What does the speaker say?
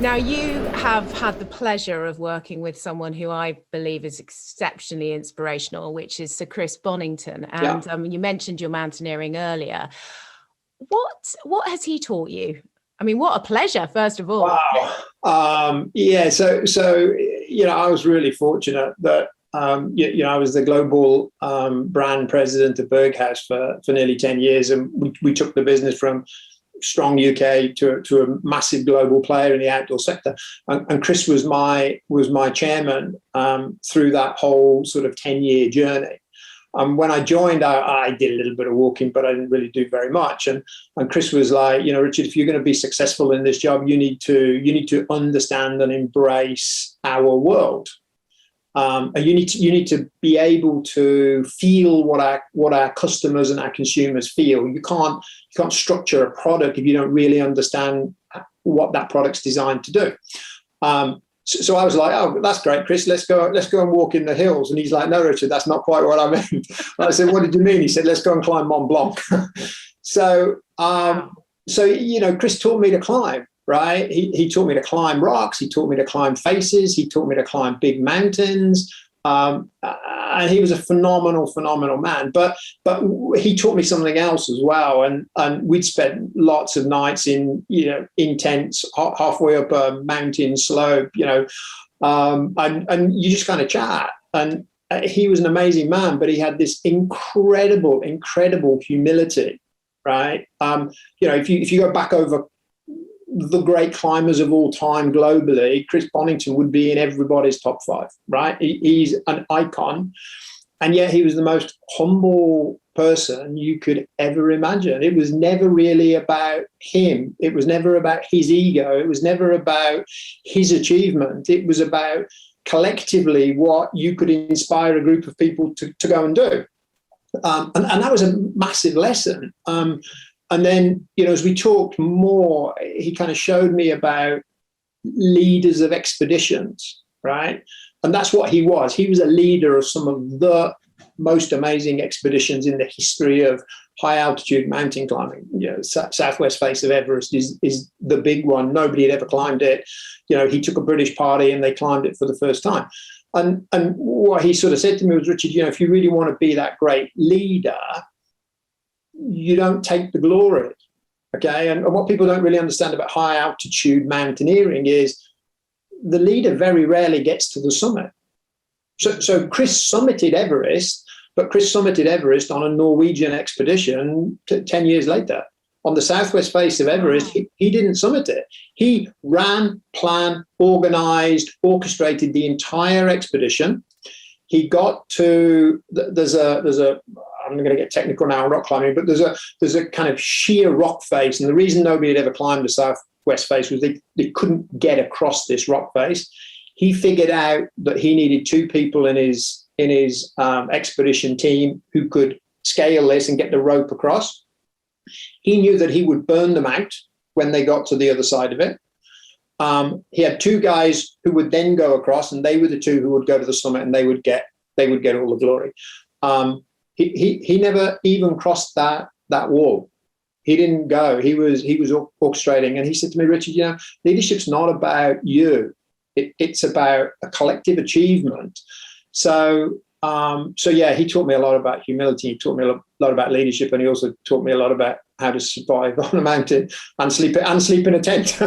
Now, you have had the pleasure of working with someone who I believe is exceptionally inspirational, which is Sir Chris Bonington. And you mentioned your mountaineering earlier. What has he taught you? I mean, what a pleasure, first of all. Wow. So I was really fortunate that I was the global brand president of Berghaus for nearly 10 years, and we took the business from strong UK to a massive global player in the outdoor sector. And Chris was my chairman through that whole sort of 10-year journey. When I joined, I did a little bit of walking, but I didn't really do very much. And Chris was like, Richard, if you're going to be successful in this job, you need to understand and embrace our world. And you need to be able to feel what our customers and our consumers feel. You can't structure a product if you don't really understand what that product's designed to do. So I was like, oh, that's great, Chris. Let's go and walk in the hills. And he's like, no, Richard, that's not quite what I meant. I said, what did you mean? He said, let's go and climb Mont Blanc. So Chris taught me to climb. Right. He taught me to climb rocks. He taught me to climb faces. He taught me to climb big mountains. And he was a phenomenal man. But he taught me something else as well. And we'd spent lots of nights in tents halfway up a mountain slope, and you just kind of chat. And he was an amazing man, but he had this incredible humility. Right. If you go back over the great climbers of all time globally, Chris Bonington would be in everybody's top 5, right? He's an icon. And yet he was the most humble person you could ever imagine. It was never really about him. It was never about his ego. It was never about his achievement. It was about collectively what you could inspire a group of people to go and do. And that was a massive lesson. And then, as we talked more, he kind of showed me about leaders of expeditions, right? And that's what he was. He was a leader of some of the most amazing expeditions in the history of high altitude mountain climbing. Southwest face of Everest is the big one. Nobody had ever climbed it. He took a British party and they climbed it for the first time. And what he sort of said to me was, Richard, if you really want to be that great leader, you don't take the glory, okay? And what people don't really understand about high altitude mountaineering is the leader very rarely gets to the summit. So Chris summited Everest, but Chris summited Everest on a Norwegian expedition 10 years later. On the southwest face of Everest, he didn't summit it. He ran, planned, organized, orchestrated the entire expedition. He got to, there's a I'm going to get technical now on rock climbing, but there's a kind of sheer rock face. And the reason nobody had ever climbed the southwest face was they couldn't get across this rock face. He figured out that he needed 2 people in his expedition team who could scale this and get the rope across. He knew that he would burn them out when they got to the other side of it. He had 2 guys who would then go across, and they were the 2 who would go to the summit, and they would get all the glory. He never even crossed that wall. He didn't go. He was orchestrating, and he said to me, Richard, leadership's not about you. It's about a collective achievement. So he taught me a lot about humility. He taught me a lot about leadership, and he also taught me a lot about how to survive on a mountain and sleep in a tent.